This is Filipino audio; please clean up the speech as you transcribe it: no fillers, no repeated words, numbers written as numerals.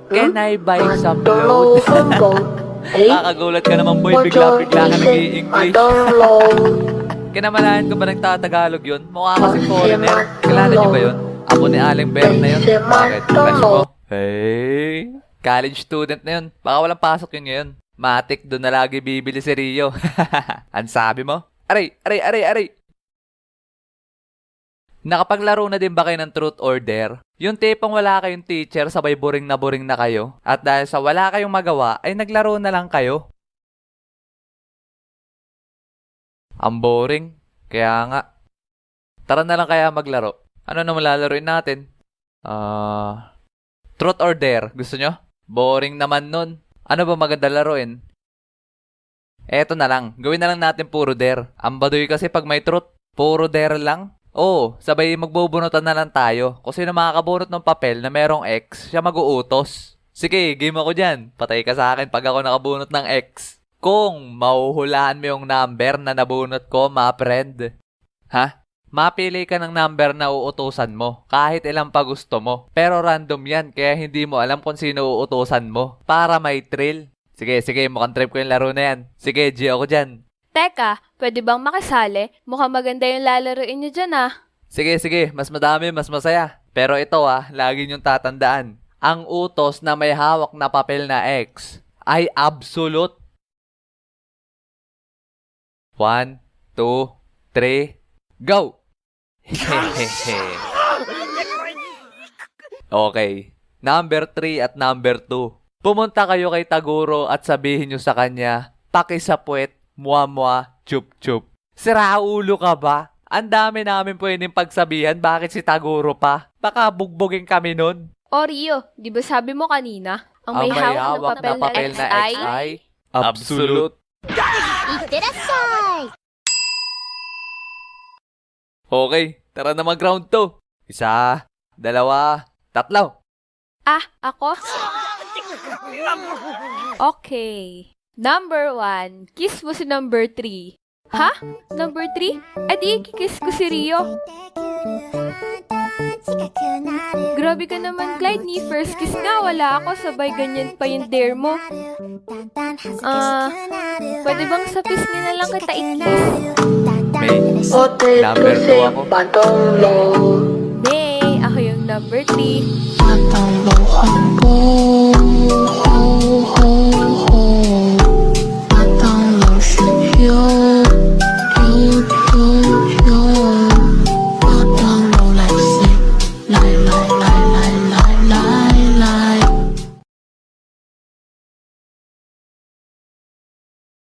Can I buy some load? Kakagulat ka naman boy, bigla-bigla ka nag-i-English. Kinamalayan ko ba nagtatagalog yun? Mukha kasi foreigner. Kilala niyo ba yun? Apo ni Aling Bear na yun. Bakit? Crush mo? Hey, college student na yun. Baka walang pasok yun ngayon. Matik, doon na lagi bibili si Rio. Ang sabi mo? Aray! Nakapaglaro na din ba kayo ng truth or dare? Yung tipong wala kayong teacher, sabay boring na kayo. At dahil sa wala kayong magawa, ay naglaro na lang kayo. Ang boring. Kaya nga. Tara na lang kaya maglaro. Ano naman lalaroin natin? Truth or dare. Gusto nyo? Boring naman nun. Ano ba maganda laruin? Eto na lang. Gawin na lang natin puro dare. Ang baduy kasi pag may truth, puro dare lang. Oo, sabay magbubunutan na lang tayo. Kung sino makakabunot ng papel na merong X, siya mag-uutos. Sige, game ako dyan. Patay ka sa akin pag ako nakabunot ng X. Kung mahuhulaan mo yung number na nabunot ko, ma friend. Ha? Mapili ka ng number na uutusan mo, kahit ilang pa gusto mo. Pero random yan, kaya hindi mo alam kung sino uutusan mo. Para may thrill. Sige, mukhang trip ko yung laro na yan. Sige, G ako dyan. Teka, pwede bang makisali? Mukhang maganda yung lalaroin nyo dyan ah. Sige, mas madami, mas masaya. Pero ito lagi niyong tatandaan. Ang utos na may hawak na papel na X ay absolute. 1, 2, 3, go! Okay. Number 3 at number 2. Pumunta kayo kay Taguro at sabihin nyo sa kanya, pakisapwet, muwa, chup. Sira ulo ka ba? Ang dami namin pwedeng pagsabihan, bakit si Taguro pa? Baka bugbugin kami nun. O Rio, di ba sabi mo kanina, ang may hawak na papel na X ay absolute. Okay, tara na mag-round 2. 1, 2, 3. Ah, ako? Okay. Number 1, kiss mo si number 3. Ha? Number 3? Di kikiss ko si Rio. Grabe ka naman, Clyde. Ni first kiss nga, wala ako. Sabay ganyan pa yung dare mo. Pwede bang sa kiss ni na lang kita i-kiss? May number 2 ako. Nay, ako yung number 3. Patang lohan po.